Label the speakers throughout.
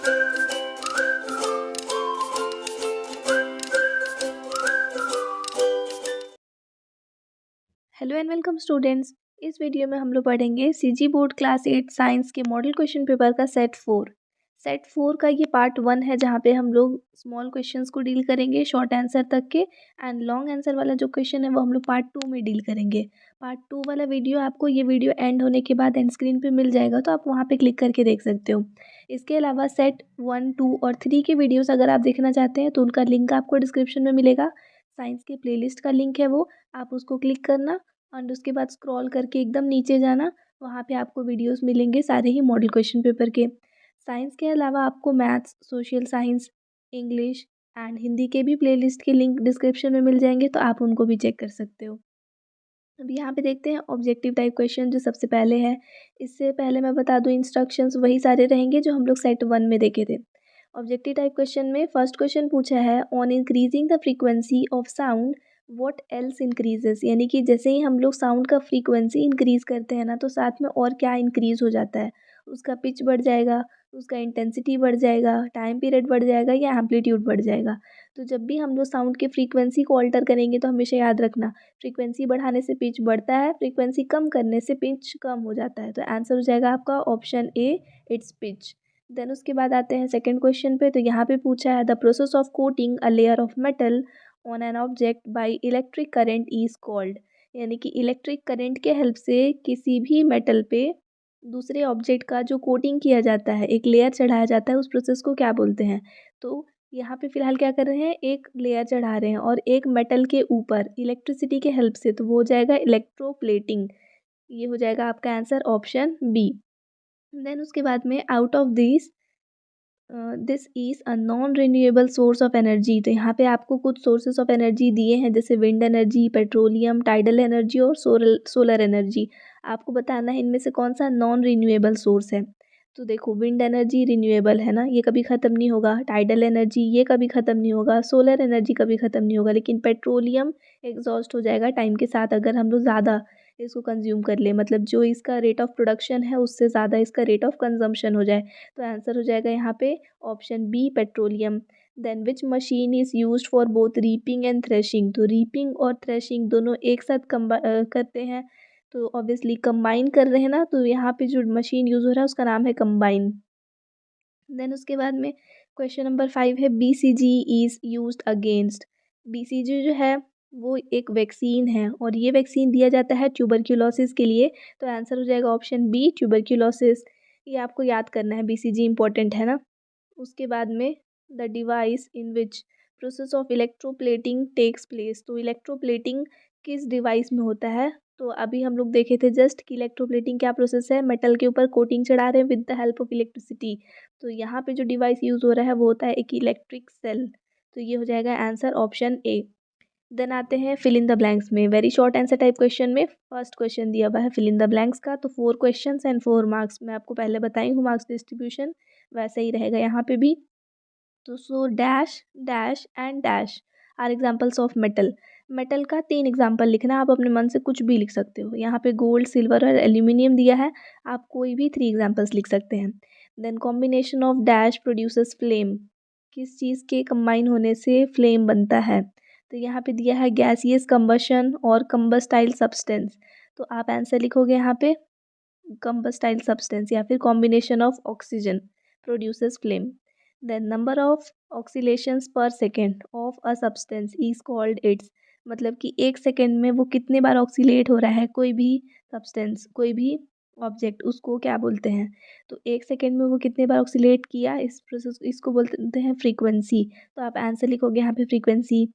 Speaker 1: Hello and welcome students. इस video में हम लोग पढ़ेंगे सीजी बोर्ड क्लास 8 साइंस के मॉडल क्वेश्चन पेपर का सेट 4 का ये पार्ट 1 है, जहाँ पे हम लोग स्मॉल क्वेश्चंस को डील करेंगे शॉर्ट आंसर तक के, एंड लॉन्ग आंसर वाला जो क्वेश्चन है वो हम लोग पार्ट 2 में डील करेंगे। पार्ट 2 वाला वीडियो आपको ये वीडियो एंड होने के बाद एंड स्क्रीन पे मिल जाएगा, तो आप वहाँ पे क्लिक करके देख सकते हो। इसके अलावा सेट 1, 2 और 3 के वीडियोज़ अगर आप देखना चाहते हैं तो उनका लिंक आपको डिस्क्रिप्शन में मिलेगा। साइंस के प्लेलिस्ट का लिंक है वो, आप उसको क्लिक करना एंड उसके बाद स्क्रॉल करके एकदम नीचे जाना, वहाँ पे आपको वीडियोस मिलेंगे सारे ही मॉडल क्वेश्चन पेपर के। साइंस के अलावा आपको maths, social science, English and Hindi के भी प्लेलिस्ट के लिंक डिस्क्रिप्शन में मिल जाएंगे, तो आप उनको भी चेक कर सकते हो। अब यहाँ पे देखते हैं ऑब्जेक्टिव टाइप क्वेश्चन जो सबसे पहले है। इससे पहले मैं बता दूँ, इंस्ट्रक्शंस वही सारे रहेंगे जो हम लोग सेट 1 में देखे थे। ऑब्जेक्टिव टाइप क्वेश्चन में फर्स्ट क्वेश्चन पूछा है, on increasing the frequency of sound what else increases, यानी कि जैसे ही हम लोग साउंड का फ्रीक्वेंसी इंक्रीज करते हैं ना, तो साथ में और क्या इंक्रीज हो जाता है। उसका पिच बढ़ जाएगा, उसका इंटेंसिटी बढ़ जाएगा, टाइम पीरियड बढ़ जाएगा या एम्पलीट्यूड बढ़ जाएगा। तो जब भी हम लोग साउंड के फ्रीक्वेंसी को ऑल्टर करेंगे तो हमेशा याद रखना, फ्रीक्वेंसी बढ़ाने से पिच बढ़ता है, फ्रीक्वेंसी कम करने से पिच कम हो जाता है। तो आंसर हो जाएगा आपका option A, it's pitch. Then उसके बाद आते हैं सेकंड क्वेश्चन पे। तो यहाँ पे पूछा है, the process of coating a layer of metal on an object by electric current is called, यानी कि इलेक्ट्रिक करंट के हेल्प से किसी भी मेटल पे दूसरे ऑब्जेक्ट का जो कोटिंग किया जाता है, एक लेयर चढ़ाया जाता है, उस प्रोसेस को क्या बोलते हैं। तो यहाँ पे फिलहाल क्या कर रहे हैं, एक लेयर चढ़ा रहे हैं और एक मेटल के ऊपर इलेक्ट्रिसिटी के हेल्प से, तो वो हो जाएगा इलेक्ट्रोप्लेटिंग। ये हो जाएगा आपका आंसर ऑप्शन बी। देन उसके बाद में out of this is a non renewable source of energy. तो यहाँ पे आपको कुछ सोर्सेस ऑफ एनर्जी दिए हैं, जैसे wind energy, petroleum, tidal energy और सोलर एनर्जी। आपको बताना है इनमें से कौन सा नॉन रिन्यूएबल सोर्स है। तो देखो, विंड एनर्जी रिन्यूएबल है ना, ये कभी ख़त्म नहीं होगा। टाइडल एनर्जी ये कभी ख़त्म नहीं होगा। सोलर एनर्जी कभी ख़त्म नहीं होगा। लेकिन पेट्रोलियम एग्जॉस्ट हो जाएगा टाइम के साथ, अगर हम लोग ज़्यादा इसको कंज्यूम कर ले, मतलब जो इसका रेट ऑफ प्रोडक्शन है उससे ज़्यादा इसका रेट ऑफ कंजम्पशन हो जाए। तो आंसर हो जाएगा यहाँ पे option B, petroleum. Then which machine is used for both reaping and threshing. तो रीपिंग और थ्रेशिंग दोनों एक साथ करते हैं, तो ऑब्वियसली कंबाइन कर रहे हैं ना, तो यहाँ पे जो मशीन यूज़ हो रहा है उसका नाम है कंबाइन। देन उसके बाद में क्वेश्चन नंबर 5 है, BCG is used against. BCG जो है वो एक वैक्सीन है और ये वैक्सीन दिया जाता है ट्यूबरक्यूलोसिस के लिए। तो आंसर हो जाएगा ऑप्शन बी, ट्यूबरक्यूलोसिस। ये आपको याद करना है, BCG इंपॉर्टेंट है ना। उसके बाद में the device in which process of electroplating takes place. तो इलेक्ट्रोप्लेटिंग किस डिवाइस में होता है। तो अभी हम लोग देखे थे जस्ट कि इलेक्ट्रोप्लेटिंग क्या प्रोसेस है, मेटल के ऊपर कोटिंग चढ़ा रहे हैं with the help of electricity. तो यहाँ पे जो डिवाइस यूज़ हो रहा है वो होता है एक इलेक्ट्रिक सेल। तो ये हो जाएगा आंसर ऑप्शन ए। देन आते हैं फिल इन द ब्लैंक्स में। Very short answer type question में फर्स्ट क्वेश्चन दिया हुआ है फिल इन द ब्लैंक्स का। तो 4 क्वेश्चंस एंड 4 मार्क्स। मैं आपको पहले बताई हूँ मार्क्स डिस्ट्रीब्यूशन, वैसा ही रहेगा यहाँ पे भी। तो so dash dash and dash are examples of metal. Metal का 3 एग्जाम्पल लिखना, आप अपने मन से कुछ भी लिख सकते हो। यहाँ पे गोल्ड, सिल्वर और एल्यूमिनियम दिया है, आप कोई भी 3 एग्जाम्पल्स लिख सकते हैं। Then combination of dash produces flame. किस चीज़ के कंबाइन होने से फ्लेम बनता है। तो यहाँ पे दिया है गैसियस कंबशन और कंबस्टाइल सब्सटेंस। तो आप आंसर लिखोगे यहाँ पे कंबस्टाइल सब्सटेंस या फिर combination of oxygen produces flame. Then number of oscillations per second of a substance is called its. मतलब कि एक सेकेंड में वो कितने बार ऑक्सीलेट हो रहा है कोई भी सब्सटेंस, कोई भी ऑब्जेक्ट, उसको क्या बोलते हैं। तो एक सेकेंड में वो कितने बार ऑक्सीलेट किया, इस प्रोसेस इसको बोलते हैं फ्रीक्वेंसी। तो आप आंसर लिखोगे यहाँ पे frequency.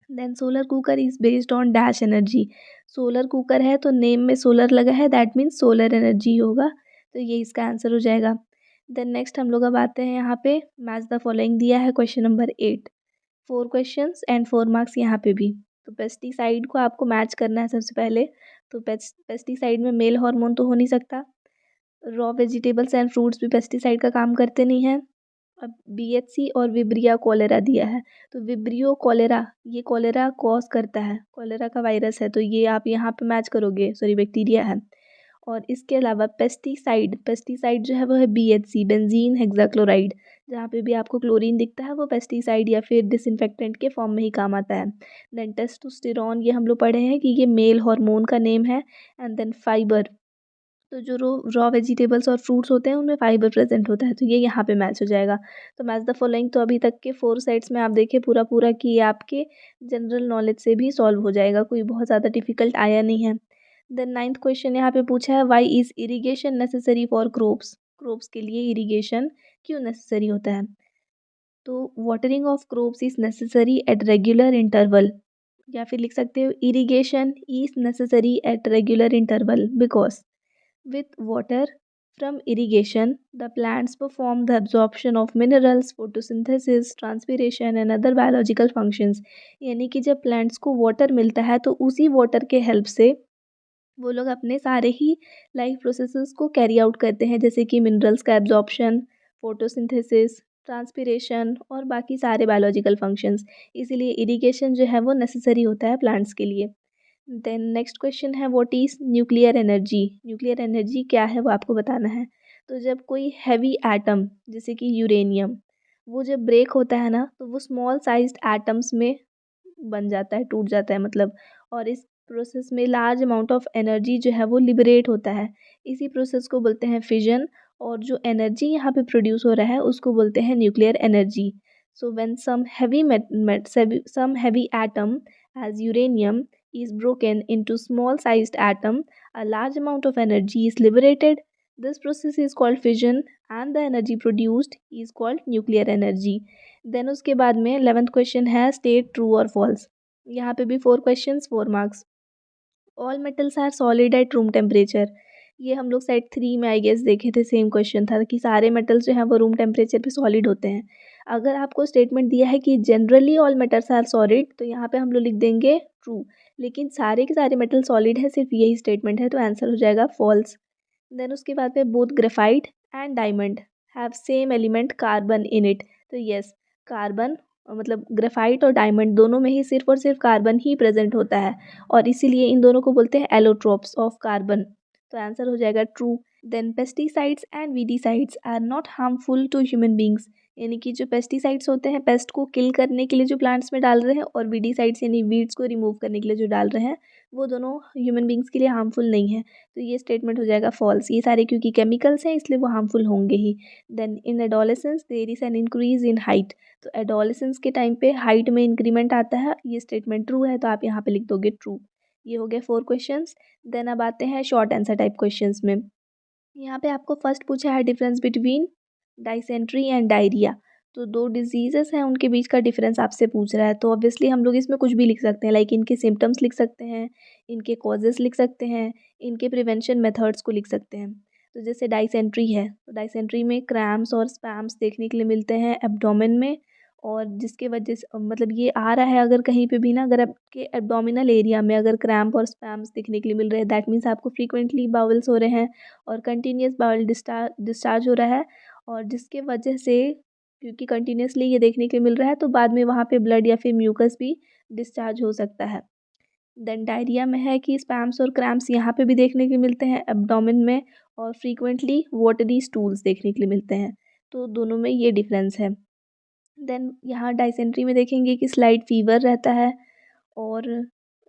Speaker 1: Then solar cooker is based on dash energy. Solar cooker है तो नेम में सोलर लगा है, दैट मीन्स सोलर एनर्जी होगा। तो ये इसका आंसर हो जाएगा। देन नेक्स्ट हम लोग अब आते हैं यहाँ पे, मैच द फॉलोइंग दिया है question number 8। 4 questions and 4 marks यहाँ पे भी। तो पेस्टिसाइड को आपको मैच करना है सबसे पहले। तो पेस्टिसाइड में मेल हार्मोन तो हो नहीं सकता। रॉ वेजिटेबल्स एंड फ्रूट्स भी पेस्टिसाइड का काम करते नहीं हैं। अब BHC और विब्रिया कॉलेरा दिया है। तो विब्रियो कॉलेरा, ये कॉलेरा कॉज करता है, कॉलेरा का वायरस है, तो ये आप यहाँ पे मैच करोगे, सॉरी बैक्टीरिया है। और इसके अलावा पेस्टिसाइड जो है वो है BHC, बेंजीन हेक्साक्लोराइड। जहाँ पे भी आपको क्लोरीन दिखता है वो पेस्टिसाइड या फिर डिसइंफेक्टेंट के फॉर्म में ही काम आता है। देन टेस्टोस्टेरॉन, ये हम लोग पढ़े हैं कि ये मेल हार्मोन का नेम है। एंड देन फाइबर, तो जो रॉ वेजिटेबल्स और फ्रूट्स होते हैं उनमें फाइबर प्रेजेंट होता है, तो ये यहाँ पे मैच हो जाएगा। तो मैच द फॉलोइंग, तो अभी तक के 4 सेट्स में आप देखिए पूरा पूरा कि ये आपके जनरल नॉलेज से भी सॉल्व हो जाएगा, कोई बहुत ज़्यादा डिफिकल्ट आया नहीं है। देन 9th क्वेश्चन यहाँ पे पूछा है, why is irrigation necessary for crops. Crops के लिए इरीगेशन क्यों नेसेसरी होता है? तो watering of crops is necessary at regular interval, या फिर लिख सकते हो irrigation is necessary at regular interval because with water from irrigation, the plants perform the absorption of minerals, photosynthesis, transpiration and other biological functions। यानी कि जब plants को water मिलता है तो उसी वाटर के हेल्प से वो लोग अपने सारे ही लाइफ प्रोसेसेस को कैरी आउट करते हैं, जैसे कि मिनरल्स का एब्जॉर्प्शन, फोटोसिंथेसिस, ट्रांसपिरेशन और बाकी सारे बायोलॉजिकल फंक्शंस। इसीलिए इरिगेशन जो है वो नेसेसरी होता है प्लांट्स के लिए। देन नेक्स्ट क्वेश्चन है, what is nuclear energy. Nuclear energy क्या है वो आपको बताना है। तो जब कोई हैवी एटम जैसे कि यूरेनियम, वो जब ब्रेक होता है ना तो वो स्मॉल साइज्ड एटम्स में बन जाता है, टूट जाता है मतलब। और इस प्रोसेस में लार्ज अमाउंट ऑफ एनर्जी जो है वो लिबरेट होता है। इसी प्रोसेस को बोलते हैं फिजन, और जो एनर्जी यहाँ पे प्रोड्यूस हो रहा है उसको बोलते हैं nuclear energy. So when some heavy atom as uranium is broken into small sized atom, a large amount of energy is liberated. This process is called fission and the energy produced is called nuclear energy. देन उसके बाद में 11th question है, state true और false. यहाँ पे भी 4 questions 4 marks. All metals are solid at room temperature. ये हम लोग सेट 3 में आई गेस देखे थे, सेम क्वेश्चन था कि सारे मेटल्स जो हैं वो रूम टेम्परेचर पे सॉलिड होते हैं। अगर आपको स्टेटमेंट दिया है कि generally all metals are solid, तो यहाँ पे हम लोग लिख देंगे ट्रू। लेकिन सारे के सारे मेटल सॉलिड है, सिर्फ यही स्टेटमेंट है, तो आंसर हो जाएगा फॉल्स। देन उसके बाद में both graphite and diamond have same element carbon in it. तो यस, कार्बन मतलब ग्रेफाइट और डायमंड दोनों में ही सिर्फ और सिर्फ कार्बन ही प्रेजेंट होता है, और इसीलिए इन दोनों को बोलते हैं एलोट्रोप्स ऑफ कार्बन। तो आंसर हो जाएगा true. Then pesticides and weedicides are not harmful to human beings. यानी कि जो पेस्टिसाइड्स होते हैं पेस्ट को किल करने के लिए जो प्लांट्स में डाल रहे हैं, और वीडीसाइड्स यानी वीड्स को रिमूव करने के लिए जो डाल रहे हैं, वो दोनों ह्यूमन बींग्स के लिए हार्मफुल नहीं है। तो ये स्टेटमेंट हो जाएगा फॉल्स। ये सारे क्योंकि केमिकल्स हैं इसलिए वो हार्मफुल होंगे ही। Then in adolescence there is an increase in height. तो एडोलेसेंस के टाइम पे हाइट में इंक्रीमेंट आता है, ये स्टेटमेंट ट्रू है, तो आप यहाँ पे लिख दोगे ट्रू। ये हो गए 4 क्वेश्चंस। देन अब आते हैं शॉर्ट आंसर टाइप क्वेश्चंस में। यहाँ पे आपको फर्स्ट पूछा है difference between dysentery and diarrhoea. तो दो डिजीजेस हैं उनके बीच का डिफरेंस आपसे पूछ रहा है, तो ऑब्वियसली हम लोग इसमें कुछ भी लिख सकते हैं, लाइक इनके सिम्टम्स लिख सकते हैं, इनके कॉजेस लिख सकते हैं, इनके प्रिवेंशन मेथड्स को लिख सकते हैं। तो जैसे डाइसेंट्री है, तो डाइसेंट्री में क्रैम्प्स और स्पैम्स देखने के लिए मिलते हैं एब्डोमेन में, और जिसके वजह से मतलब ये आ रहा है अगर कहीं पे भी ना, अगर आपके एब्डोमिनल एरिया में अगर क्रैम्प और स्पैम्स देखने के लिए मिल रहे हैं, दैट मीन्स आपको फ्रीक्वेंटली बाउल्स हो रहे हैं और कंटिन्यूस बाउल डिस्चार्ज हो रहा है, और जिसके वजह से क्योंकि कंटिन्यूसली ये देखने के लिए मिल रहा है तो बाद में वहाँ पे ब्लड या फिर म्यूकस भी डिस्चार्ज हो सकता है। देन डायरिया में है कि स्पैम्स और क्रैम्प्स यहाँ पे भी देखने के मिलते हैं एब्डोमेन में, और फ्रीक्वेंटली वाटरी स्टूल्स देखने के लिए मिलते हैं। तो दोनों में ये डिफरेंस है। देन यहाँ डाइसेंट्री में देखेंगे कि स्लाइट फीवर रहता है, और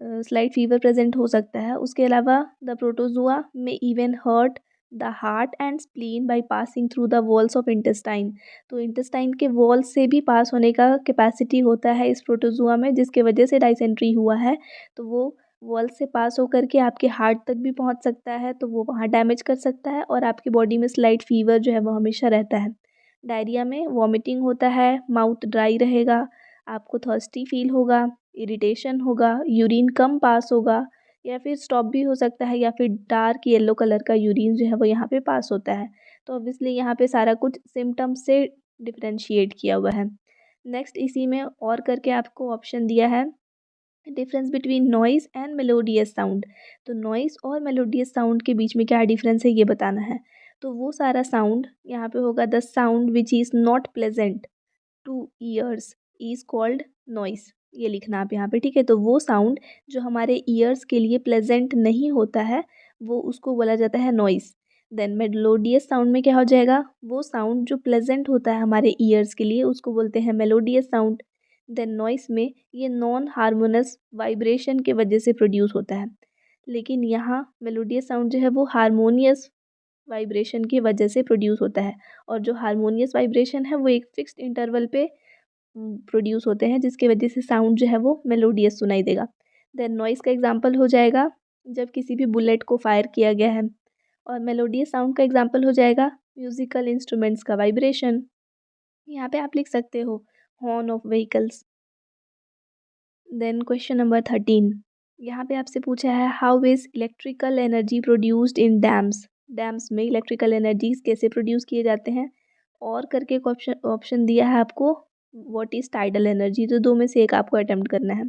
Speaker 1: स्लाइट फीवर प्रेजेंट हो सकता है। उसके अलावा द प्रोटोजुआ में even hurt the heart and spleen by passing through the walls of intestine. तो इंटेस्टाइन के वॉल से भी पास होने का कैपेसिटी होता है इस प्रोटोजुआ में, जिसके वजह से डाइसेंट्री हुआ है। तो वो वॉल से पास होकर के आपके हार्ट तक भी पहुंच सकता है, तो वो वहाँ डैमेज कर सकता है, और आपकी बॉडी में स्लाइट फीवर जो है वो हमेशा रहता है। डायरिया में वॉमिटिंग होता है, माउथ ड्राई रहेगा, आपको थर्स्टी फील होगा, इरिटेशन होगा, यूरिन कम पास होगा, या फिर स्टॉप भी हो सकता है, या फिर डार्क येलो कलर का यूरिन जो है वो यहाँ पे पास होता है। तो ऑब्वियसली यहाँ पे सारा कुछ सिम्टम्स से डिफ्रेंशिएट किया हुआ है। नेक्स्ट इसी में और करके आपको ऑप्शन दिया है, difference between noise and melodious sound. तो नॉइज़ और मेलोडियस साउंड के बीच में क्या डिफरेंस है ये बताना है। तो वो सारा साउंड यहाँ पे होगा, the sound which is not pleasant two years is called noise. ये लिखना आप यहाँ पे, ठीक है। तो वो साउंड जो हमारे ईयर्स के लिए प्लेजेंट नहीं होता है वो उसको बोला जाता है नॉइस। देन मेलोडियस साउंड में क्या हो जाएगा, वो साउंड जो प्लेजेंट होता है हमारे ईयर्स के लिए उसको बोलते हैं मेलोडियस साउंड। देन नॉइस में ये नॉन हार्मोनस वाइब्रेशन के वजह से प्रोड्यूस होता है, लेकिन यहाँ मेलोडियस साउंड जो है वो हारमोनियस वाइब्रेशन की वजह से प्रोड्यूस होता है। और जो हारमोनियस वाइब्रेशन है वो एक फिक्स्ड इंटरवल पे प्रोड्यूस होते हैं, जिसकी वजह से साउंड जो है वो मेलोडियस सुनाई देगा। देन नॉइस का एग्जांपल हो जाएगा जब किसी भी बुलेट को फायर किया गया है। और मेलोडियस साउंड का एग्जांपल हो जाएगा म्यूजिकल इंस्ट्रूमेंट्स का वाइब्रेशन। यहाँ पे आप लिख सकते हो horn of vehicles. Then question number 13, यहाँ पे आपसे पूछा है how is electrical energy produced in dams. Dams में इलेक्ट्रिकल एनर्जीज कैसे प्रोड्यूस किए जाते हैं। और करके एक ऑप्शन ऑप्शन दिया है आपको, व्हाट इज़ टाइडल एनर्जी। तो दो में से एक आपको अटेम्प्ट करना है।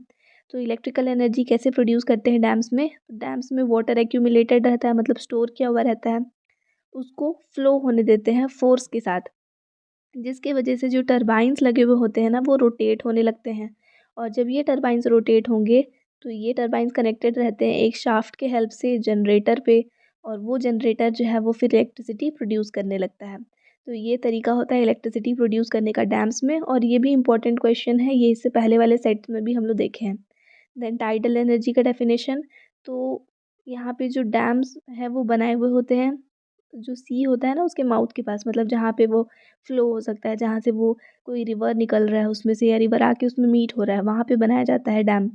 Speaker 1: तो इलेक्ट्रिकल एनर्जी कैसे प्रोड्यूस करते हैं डैम्स में। डैम्स में वाटर एक्यूमुलेटेड रहता है, मतलब स्टोर किया हुआ रहता है, उसको फ्लो होने देते हैं फोर्स के साथ, जिसके वजह से जो टरबाइंस लगे हुए होते हैं ना वो रोटेट होने लगते हैं। और जब ये टरबाइंस रोटेट होंगे तो ये टरबाइंस कनेक्टेड रहते हैं एक शाफ्ट के हेल्प से जनरेटर पे, और वो जनरेटर जो है वो फिर इलेक्ट्रिसिटी प्रोड्यूस करने लगता है। तो ये तरीका होता है इलेक्ट्रिसिटी प्रोड्यूस करने का डैम्स में, और ये भी इंपॉर्टेंट क्वेश्चन है, ये इससे पहले वाले सेट्स में भी हम लोग देखे हैं। देन टाइडल एनर्जी का डेफिनेशन, तो यहाँ पे जो डैम्स है वो बनाए हुए होते हैं, जो सी होता है ना उसके माउथ के पास, मतलब जहाँ पे वो फ्लो हो सकता है, जहाँ से वो कोई रिवर निकल रहा है उसमें से, या रिवर आके उसमें मीट हो रहा है, वहाँ पे बनाया जाता है डैम।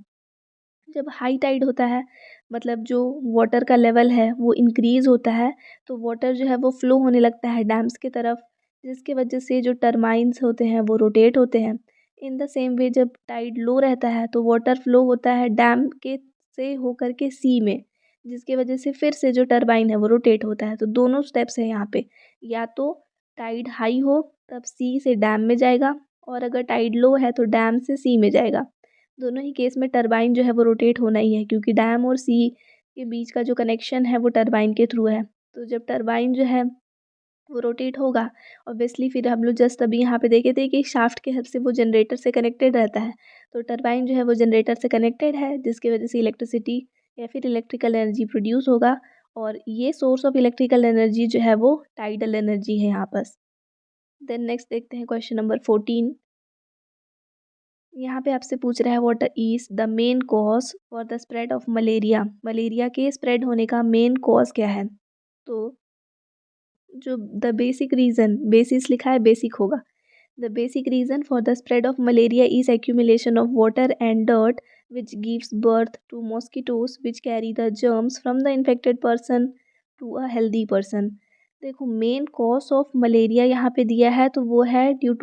Speaker 1: जब हाई टाइड होता है, मतलब जो वाटर का लेवल है वो इंक्रीज़ होता है, तो वाटर जो है वो फ्लो होने लगता है डैम्स की तरफ, जिसकी वजह से जो टरमाइन्स होते हैं वो रोटेट होते हैं। इन द सेम वे जब टाइड लो रहता है तो वाटर फ्लो होता है डैम के से होकर के सी में, जिसकी वजह से फिर से जो टरबाइन है वो रोटेट होता है। तो दोनों स्टेप्स हैं यहाँ पे, या तो टाइड हाई हो तब सी से डैम में जाएगा, और अगर टाइड लो है तो डैम से सी में जाएगा। दोनों ही केस में टरबाइन जो है वो रोटेट होना ही है, क्योंकि डैम और सी के बीच का जो कनेक्शन है वो टरबाइन के थ्रू है। तो जब टरबाइन जो है वो रोटेट होगा, ऑब्वियसली फिर हम लोग जस्ट अभी यहाँ पे देखे थे कि शाफ्ट के हेल्प से वो जनरेटर से कनेक्टेड रहता है। तो टरबाइन जो है वो जनरेटर से कनेक्टेड है, जिसकी वजह से इलेक्ट्रिसिटी या फिर इलेक्ट्रिकल एनर्जी प्रोड्यूस होगा। और ये सोर्स ऑफ इलेक्ट्रिकल एनर्जी जो है वो टाइडल एनर्जी है यहाँ पर। देन नेक्स्ट देखते हैं क्वेश्चन नंबर 14। यहाँ पे आपसे पूछ रहा है what is the main cause for the spread of malaria. Malaria के स्प्रेड होने का मेन कॉज क्या है। तो जो द बेसिक रीज़न, बेसिस लिखा है बेसिक होगा। The basic reason for the spread of malaria is accumulation of water and dirt which gives birth to mosquitoes which carry the germs from the infected person to a healthy person. देखो main cause of malaria यहाँ पे दिया है, तो वो है due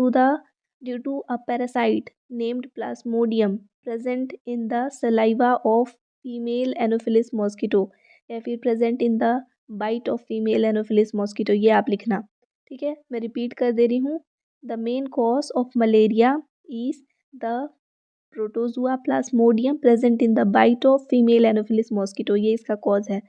Speaker 1: to a parasite named plasmodium present in the saliva of female anopheles mosquito, या फिर present in the bite of female anopheles mosquito. ये आप लिखना, ठीक है। मैं रिपीट कर दे रही हूँ, the main cause of malaria is the protozoa plasmodium present in the bite of female anopheles mosquito, ये इसका कॉज है।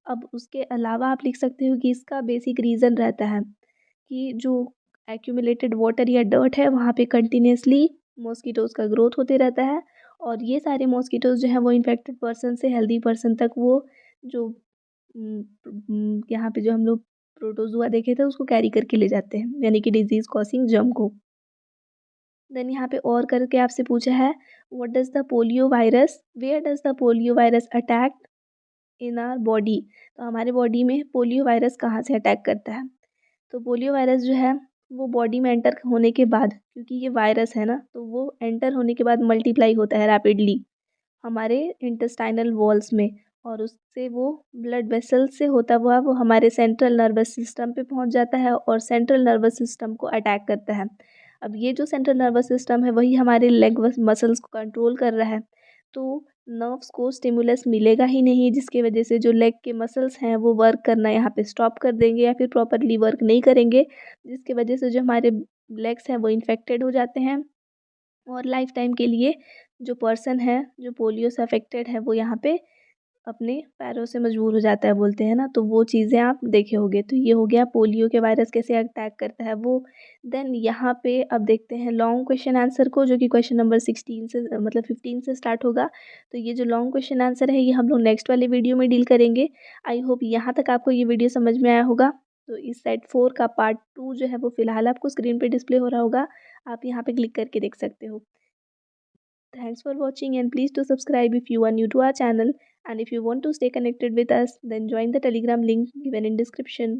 Speaker 1: अब उसके अलावा आप लिख सकते हो कि इसका बेसिक रीज़न रहता है कि जो एक्यूमुलेटेड वाटर या डर्ट है वहाँ पे कंटिन्यूसली मॉस्किटोज़ का ग्रोथ होते रहता है, और ये सारे मॉस्किटोज़ जो हैं वो इन्फेक्टेड पर्सन से हेल्दी पर्सन तक वो जो यहाँ पे जो हम लोग प्रोटोजुआ देखे थे उसको कैरी करके ले जाते हैं, यानी कि डिजीज़ कॉजिंग जर्म को। देन यहाँ पे और करके आपसे पूछा है what does the polio virus, where does the polio virus attack in our body. तो हमारे बॉडी में पोलियो वायरस कहाँ से अटैक करता है। तो पोलियो वायरस जो है वो बॉडी में एंटर होने के बाद, क्योंकि ये वायरस है ना, तो वो एंटर होने के बाद मल्टीप्लाई होता है रैपिडली हमारे इंटेस्टाइनल वॉल्स में, और उससे वो ब्लड वेसल से होता हुआ वो हमारे सेंट्रल नर्वस सिस्टम पे पहुंच जाता है, और सेंट्रल नर्वस सिस्टम को अटैक करता है। अब ये जो सेंट्रल नर्वस सिस्टम है वही हमारे लेग मसल्स को कंट्रोल कर रहा है, तो नर्व्स को स्टिमुलस मिलेगा ही नहीं, जिसकी वजह से जो लेग के मसल्स हैं वो वर्क करना यहाँ पे स्टॉप कर देंगे या फिर प्रॉपरली वर्क नहीं करेंगे, जिसकी वजह से जो हमारे लेग्स हैं वो इन्फेक्टेड हो जाते हैं, और लाइफ टाइम के लिए जो पर्सन है जो पोलियो से अफेक्टेड है वो यहाँ पे अपने पैरों से मजबूर हो जाता है बोलते हैं ना, तो वो चीज़ें आप देखे होंगे। तो ये हो गया पोलियो के वायरस कैसे अटैक करता है वो। देन यहाँ पे अब देखते हैं लॉन्ग क्वेश्चन आंसर को, जो कि क्वेश्चन नंबर 16 से मतलब 15 से स्टार्ट होगा। तो ये जो लॉन्ग क्वेश्चन आंसर है ये हम लोग नेक्स्ट वाले वीडियो में डील करेंगे। आई होप यहाँ तक आपको ये वीडियो समझ में आया होगा। तो इस सेट 4 का पार्ट 2 जो है वो फिलहाल आपको स्क्रीन पे डिस्प्ले हो रहा होगा, आप यहाँ पे क्लिक करके देख सकते हो। Thanks for watching and please do subscribe if you are new to our channel, and if you want to stay connected with us then join the Telegram link given in description.